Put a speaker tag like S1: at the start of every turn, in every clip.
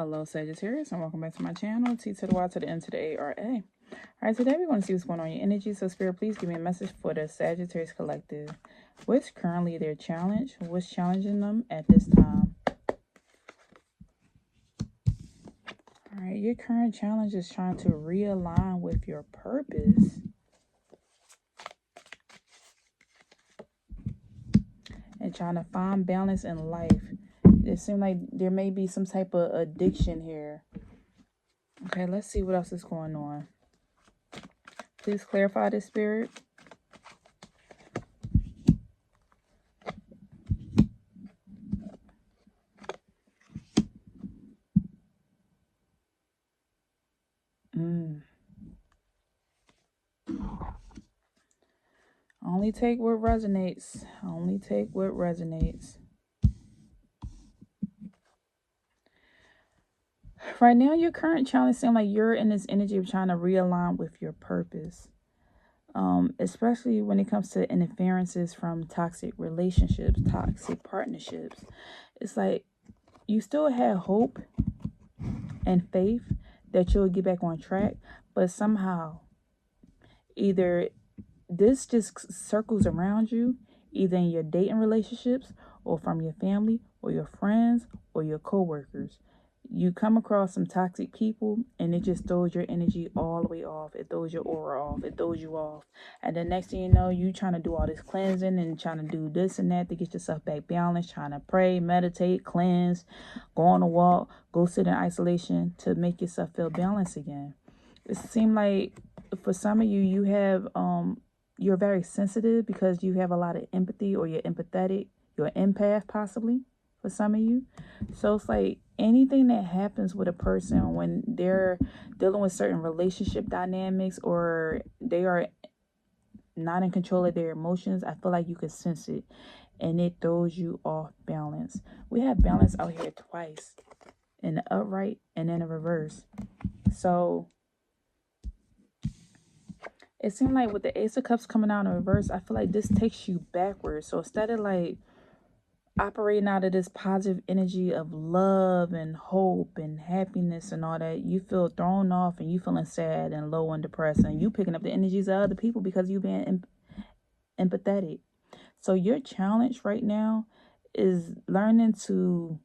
S1: Hello, Sagittarius, and welcome back to my channel, T to the Y to the N to the ARA. All right, today we're going to see what's going on in your energy. So, Spirit, please give me a message for the Sagittarius Collective. What's currently their challenge? What's challenging them at this time? All right, your current challenge is trying to realign with your purpose and trying to find balance in life. It seems like there may be some type of addiction here. Okay, let's see what else is going on. Please clarify this, Spirit. Only take what resonates. Only take what resonates. Right now, your current challenge seems like you're in this energy of trying to realign with your purpose. Especially when it comes to interferences from toxic relationships, toxic partnerships. It's like you still have hope and faith that you'll get back on track, but somehow either this just circles around you, either in your dating relationships or from your family or your friends or your coworkers. You come across some toxic people and it just throws your energy all the way off. It throws your aura off. It throws you off. And the next thing you know, you trying to do all this cleansing and trying to do this and that to get yourself back balanced, trying to pray, meditate, cleanse, go on a walk, go sit in isolation to make yourself feel balanced again. It seems like for some of you, you have you're very sensitive because you have a lot of empathy, or you're empathetic, you're an empath possibly for some of you. So it's like anything that happens with a person when they're dealing with certain relationship dynamics or they are not in control of their emotions, I feel like you can sense it and it throws you off balance. We have balance out here twice, in the upright and in the reverse. So it seemed like with the Ace of Cups coming out in reverse, I feel like this takes you backwards. So instead of like operating out of this positive energy of love and hope and happiness and all that, you feel thrown off and you feeling sad and low and depressed, and you picking up the energies of other people because you being empathetic. So your challenge right now is learning to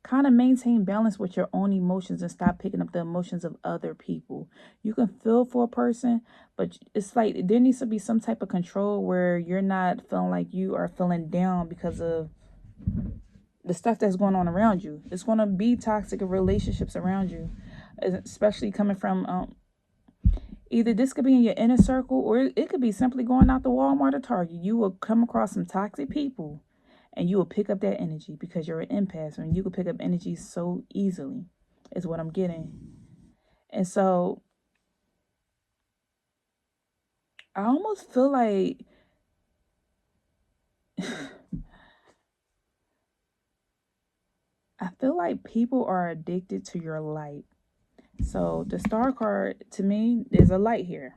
S1: kind of maintain balance with your own emotions and stop picking up the emotions of other people. You can feel for a person, but it's like there needs to be some type of control where you're not feeling like you are feeling down because of the stuff that's going on around you. It's going to be toxic relationships around you, especially coming from either this could be in your inner circle, or it could be simply going out to Walmart or Target. You will come across some toxic people and you will pick up that energy because you're an empath, and you can pick up energy so easily is what I'm getting. And so I almost feel like I feel like people are addicted to your light. So the star card to me, there's a light here.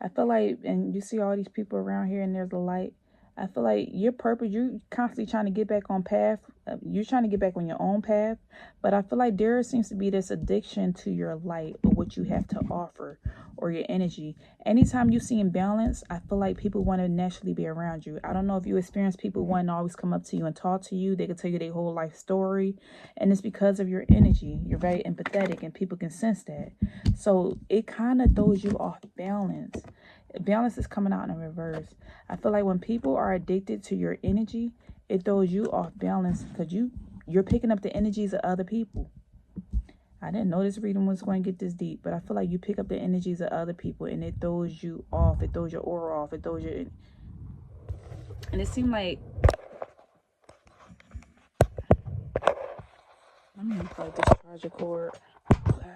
S1: I feel like, and you see all these people around here and there's a light. I feel like your purpose, you're constantly trying to get back on path. You're trying to get back on your own path. But I feel like there seems to be this addiction to your light or what you have to offer or your energy. Anytime you see imbalance, I feel like people want to naturally be around you. I don't know if you experience people wanting to always come up to you and talk to you. They can tell you their whole life story. And it's because of your energy. You're very empathetic and people can sense that. So it kind of throws you off balance. Balance is coming out in reverse. I feel like when people are addicted to your energy, it throws you off balance because you're picking up the energies of other people. I didn't know this reading was going to get this deep, but I feel like you pick up the energies of other people and it throws you off. It throws your aura off. It throws your... And it seemed like... Let me unplug this charger cord. Okay.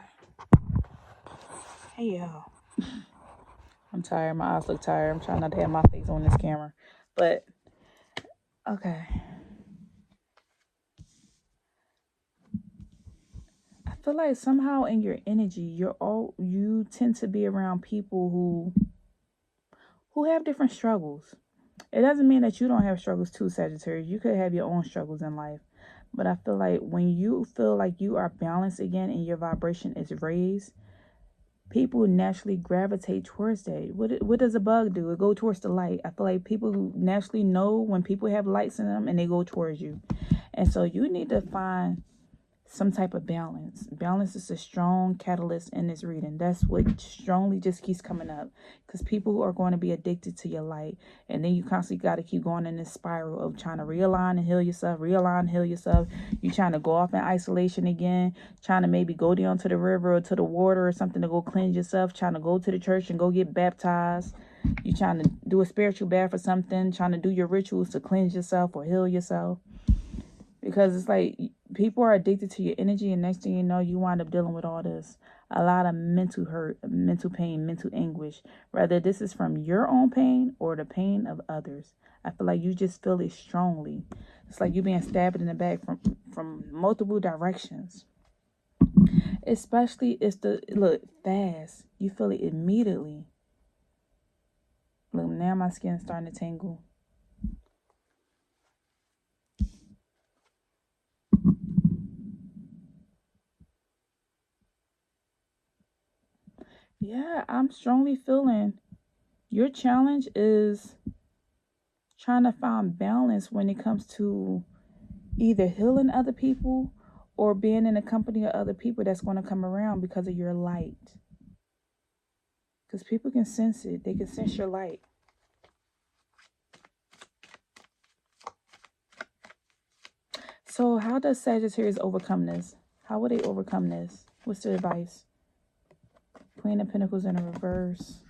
S1: Hey, y'all. I'm tired. My eyes look tired. I'm trying not to have my face on this camera. But, okay. I feel like somehow in your energy, you tend to be around people who have different struggles. It doesn't mean that you don't have struggles too, Sagittarius. You could have your own struggles in life. But I feel like when you feel like you are balanced again and your vibration is raised, people naturally gravitate towards that. What does a bug do? It go towards the light. I feel like people naturally know when people have lights in them and they go towards you. And so you need to find some type of balance. Balance is a strong catalyst in this reading. That's what strongly just keeps coming up, because people are going to be addicted to your light, and then you constantly got to keep going in this spiral of trying to realign and heal yourself, realign and heal yourself. You trying to go off in isolation again, trying to maybe go down to the river or to the water or something to go cleanse yourself, trying to go to the church and go get baptized. You trying to do a spiritual bath or something, trying to do your rituals to cleanse yourself or heal yourself. Because it's like people are addicted to your energy, and next thing you know, you wind up dealing with all this. A lot of mental hurt, mental pain, mental anguish. Whether this is from your own pain or the pain of others. I feel like you just feel it strongly. It's like you being stabbed in the back from multiple directions. Especially it's fast. You feel it immediately. Look, now my skin's starting to tingle. Yeah, I'm strongly feeling your challenge is trying to find balance when it comes to either healing other people or being in the company of other people that's going to come around because of your light. Because people can sense it. They can sense your light. So how does Sagittarius overcome this? How will they overcome this? What's the advice? Queen of Pentacles in a reverse.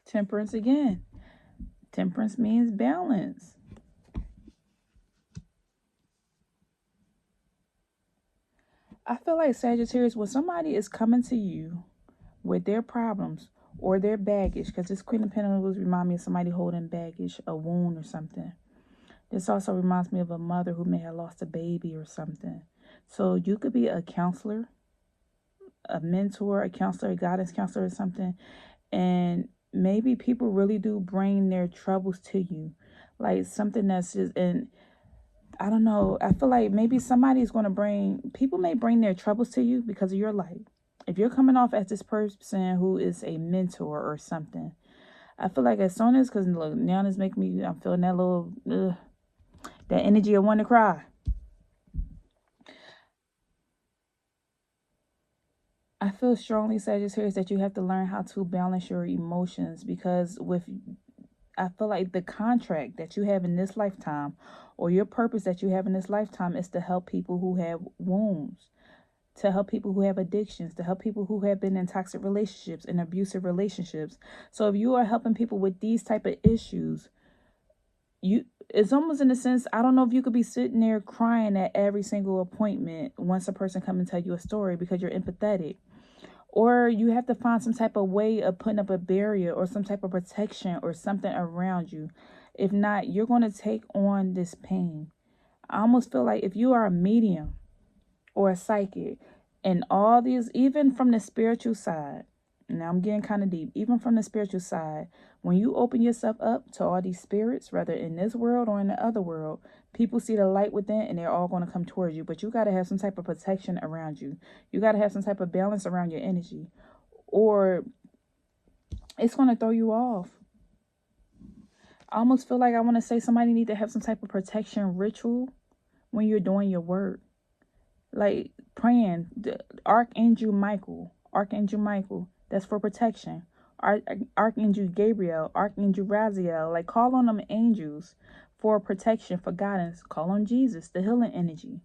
S1: Temperance again. Temperance means balance. I feel like Sagittarius, when somebody is coming to you with their problems or their baggage, because this Queen of Pentacles remind me of somebody holding baggage, a wound or something. This also reminds me of a mother who may have lost a baby or something. So you could be a counselor, a mentor, a counselor, a guidance counselor or something. And maybe people really do bring their troubles to you. Like something that's just, and I don't know, I feel like maybe somebody's going to people may bring their troubles to you because of your light. If you're coming off as this person who is a mentor or something, I feel like as soon as, because look, now it's making me, I'm feeling that little, that energy of wanting to cry. I feel strongly, Sagittarius, that you have to learn how to balance your emotions, because I feel like the contract that you have in this lifetime, or your purpose that you have in this lifetime, is to help people who have wounds, to help people who have addictions, to help people who have been in toxic relationships and abusive relationships. So if you are helping people with these type of issues, it's almost in a sense, I don't know if you could be sitting there crying at every single appointment once a person come and tell you a story because you're empathetic. Or you have to find some type of way of putting up a barrier or some type of protection or something around you. If not, you're going to take on this pain. I almost feel like if you are a medium or a psychic, and all these, even from the spiritual side, now I'm getting kind of deep, even from the spiritual side, when you open yourself up to all these spirits, whether in this world or in the other world, people see the light within and they're all going to come towards you. But you got to have some type of protection around you. You got to have some type of balance around your energy, or it's going to throw you off. I almost feel like I want to say somebody need to have some type of protection ritual when you're doing your work. Like praying, Archangel Michael, that's for protection. Archangel Gabriel, Archangel Raziel, like call on them angels for protection, for guidance. Call on Jesus, the healing energy.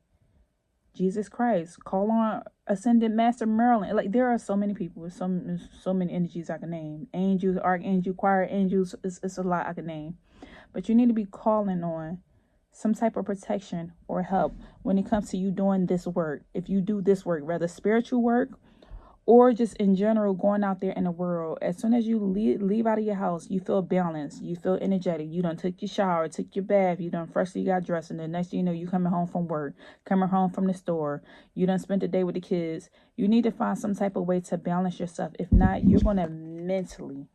S1: Jesus Christ. Call on Ascended Master Merlin. Like there are so many people, so many energies I can name. Angels, Archangel, choir angels, it's a lot I can name. But you need to be calling on some type of protection or help when it comes to you doing this work. If you do this work, whether spiritual work or just in general going out there in the world. As soon as you leave out of your house, you feel balanced, you feel energetic. You done took your shower, took your bath, you done freshly got dressed, and the next thing you know, you coming home from work, coming home from the store, you done spent the day with the kids. You need to find some type of way to balance yourself. If not, you're going to mentally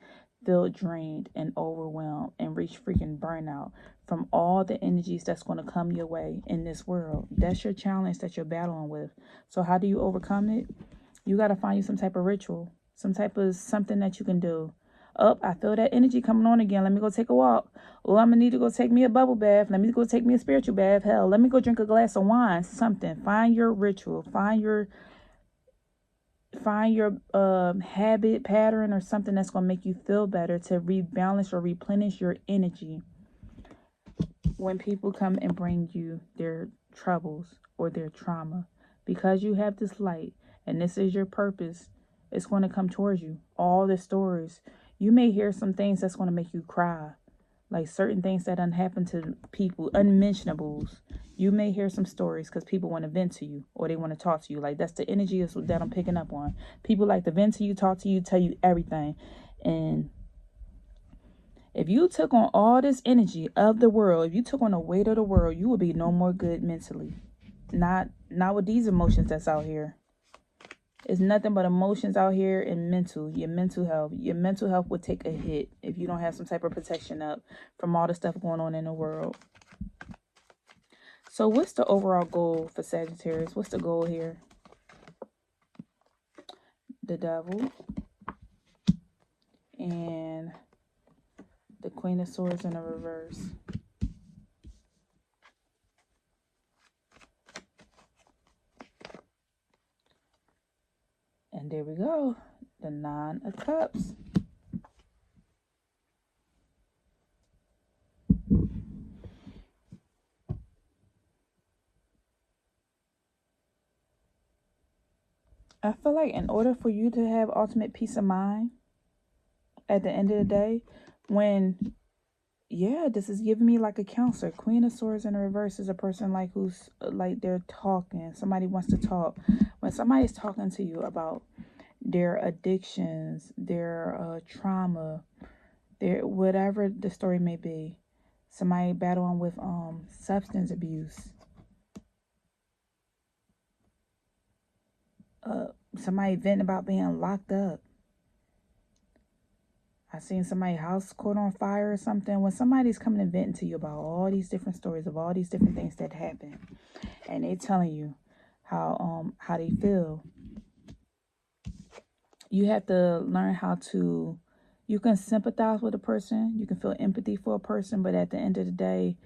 S1: feel drained and overwhelmed and reach freaking burnout from all the energies that's going to come your way in this world. That's your challenge that you're battling with. So how do you overcome it? You got to find you some type of ritual, some type of something that you can do. Oh, I feel that energy coming on again. Let me go take a walk. Oh, I'm going to need to go take me a bubble bath. Let me go take me a spiritual bath. Hell, let me go drink a glass of wine, something. Find your ritual. Find your habit pattern or something that's going to make you feel better to rebalance or replenish your energy when people come and bring you their troubles or their trauma. Because you have this light and this is your purpose, it's going to come towards you. All the stories. You may hear some things that's going to make you cry. Like certain things that done happen to people, unmentionables. You may hear some stories because people want to vent to you or they want to talk to you. Like that's the energy that I'm picking up on. People like to vent to you, talk to you, tell you everything. And if you took on all this energy of the world, if you took on the weight of the world, you would be no more good mentally. Not with these emotions that's out here. It's nothing but emotions out here and your mental health. Your mental health would take a hit if you don't have some type of protection up from all the stuff going on in the world. So what's the overall goal for Sagittarius? What's the goal here? The Devil and the Queen of Swords in the reverse. And there we go. The Nine of Cups. I feel like in order for you to have ultimate peace of mind at the end of the day, this is giving me like a counselor. Queen of Swords in the reverse is a person like who's like they're talking. Somebody wants to talk. When somebody's talking to you about their addictions, their trauma, their whatever the story may be. Somebody battling with substance abuse. Somebody venting about being locked up. I seen somebody's house caught on fire or something. When somebody's coming and venting to you about all these different stories of all these different things that happen, and they telling you how they feel, you have to learn how to. You can sympathize with a person, you can feel empathy for a person, but at the end of the day,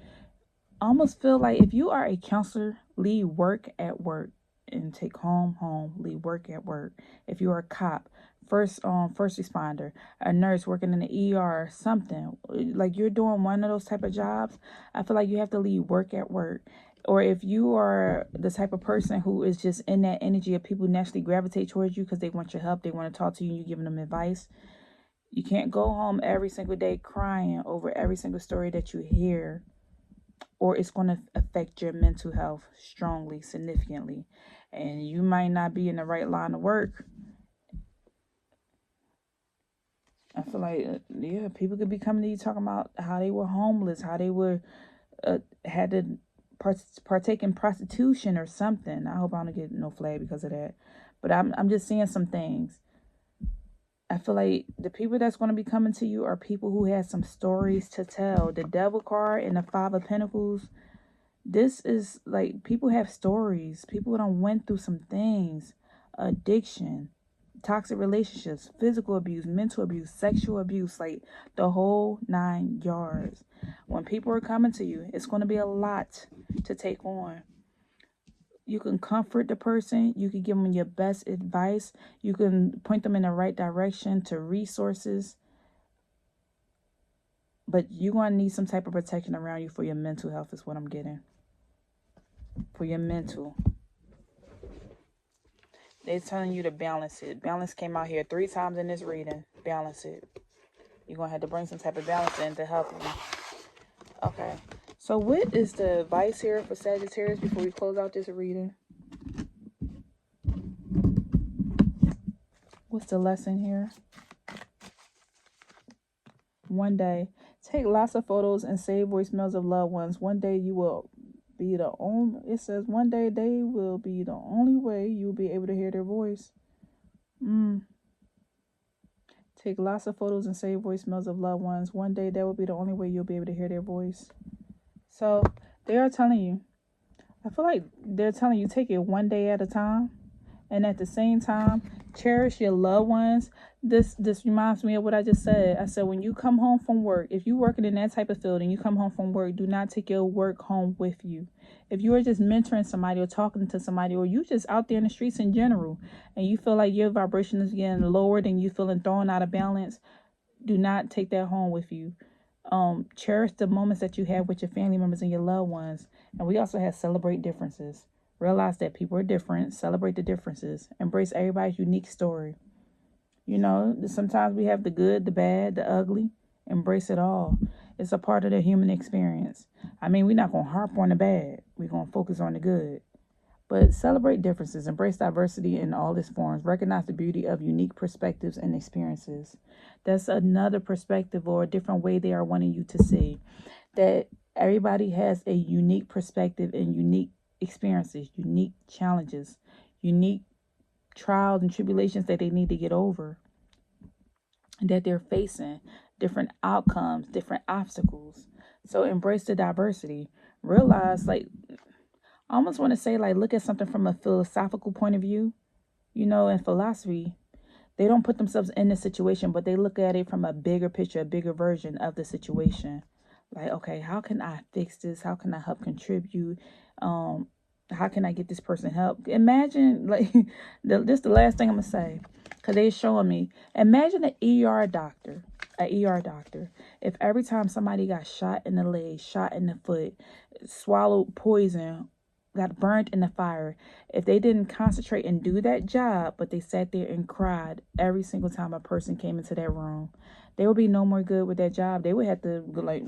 S1: almost feel like if you are a counselor, leave work at work and take home, leave work at work. If you're a cop, first responder, a nurse working in the ER, something like you're doing one of those type of jobs, I feel like you have to leave work at work. Or if you are the type of person who is just in that energy of people naturally gravitate towards you because they want your help, they want to talk to you, and you're giving them advice. You can't go home every single day crying over every single story that you hear, or it's going to affect your mental health strongly, significantly. And you might not be in the right line of work. I feel like, people could be coming to you talking about how they were homeless, how they were had to partake in prostitution or something. I hope I don't get no flag because of that. But I'm just seeing some things. I feel like the people that's going to be coming to you are people who have some stories to tell. The Devil card and the Five of Pentacles, this is like people have stories. People done went through some things. Addiction, toxic relationships, physical abuse, mental abuse, sexual abuse, like the whole 9 yards. When people are coming to you, it's going to be a lot to take on. You can comfort the person. You can give them your best advice. You can point them in the right direction to resources. But you're going to need some type of protection around you for your mental health is what I'm getting. For your mental. They're telling you to balance it. Balance came out here 3 times in this reading. Balance it. You're going to have to bring some type of balance in to help you. Okay. So what is the advice here for Sagittarius before we close out this reading? What's the lesson here? One day, take lots of photos and save voicemails of loved ones. One day you will be the only, it says one day they will be the only way you'll be able to hear their voice. Take lots of photos and save voicemails of loved ones. One day that will be the only way you'll be able to hear their voice. So they are telling you, I feel like they're telling you take it one day at a time. And at the same time, cherish your loved ones. This reminds me of what I just said. I said, when you come home from work, if you're working in that type of field and you come home from work, do not take your work home with you. If you are just mentoring somebody or talking to somebody, or you just out there in the streets in general, and you feel like your vibration is getting lowered and you feeling thrown out of balance, do not take that home with you. Cherish the moments that you have with your family members and your loved ones. And we also have celebrate differences. Realize that people are different. Celebrate the differences. Embrace everybody's unique story. You know, sometimes we have the good, the bad, the ugly. Embrace it all. It's a part of the human experience. I mean, we're not going to harp on the bad. We're going to focus on the good. But celebrate differences. Embrace diversity in all its forms. Recognize the beauty of unique perspectives and experiences. That's another perspective or a different way they are wanting you to see. That everybody has a unique perspective and unique experiences, unique challenges, unique trials and tribulations that they need to get over, that they're facing, different outcomes, different obstacles. So embrace the diversity. Realize, like, I almost want to say, like, look at something from a philosophical point of view. You know, in philosophy, they don't put themselves in the situation, but they look at it from a bigger picture, a bigger version of the situation. Like, okay, how can I fix this? How can I help contribute? How can I get this person help? Imagine, like, this is the last thing I'm going to say, because they're showing me. Imagine an ER doctor. If every time somebody got shot in the leg, shot in the foot, swallowed poison, got burnt in the fire, if they didn't concentrate and do that job, but they sat there and cried every single time a person came into that room, they would be no more good with that job. They would have to, like,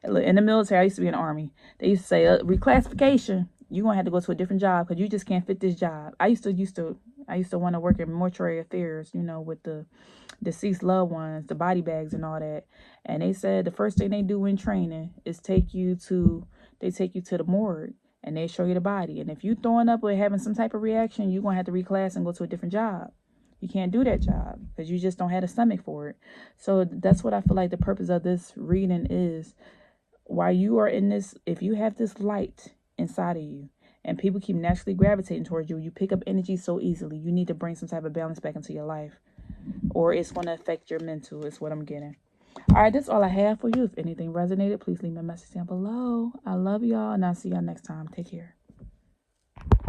S1: in the military, I used to be in the Army. They used to say, reclassification, you're going to have to go to a different job because you just can't fit this job. I used to want to work in mortuary affairs, you know, with the deceased loved ones, the body bags and all that. And they said the first thing they do in training is take you to the morgue. And they show you the body. And if you throwing up or having some type of reaction, you're going to have to reclass and go to a different job. You can't do that job because you just don't have the stomach for it. So that's what I feel like the purpose of this reading is. While you are in this, if you have this light inside of you and people keep naturally gravitating towards you, you pick up energy so easily. You need to bring some type of balance back into your life, or it's going to affect your mental, is what I'm getting. All right, that's all I have for you. If anything resonated, please leave me a message down below. I love y'all, and I'll see y'all next time. Take care.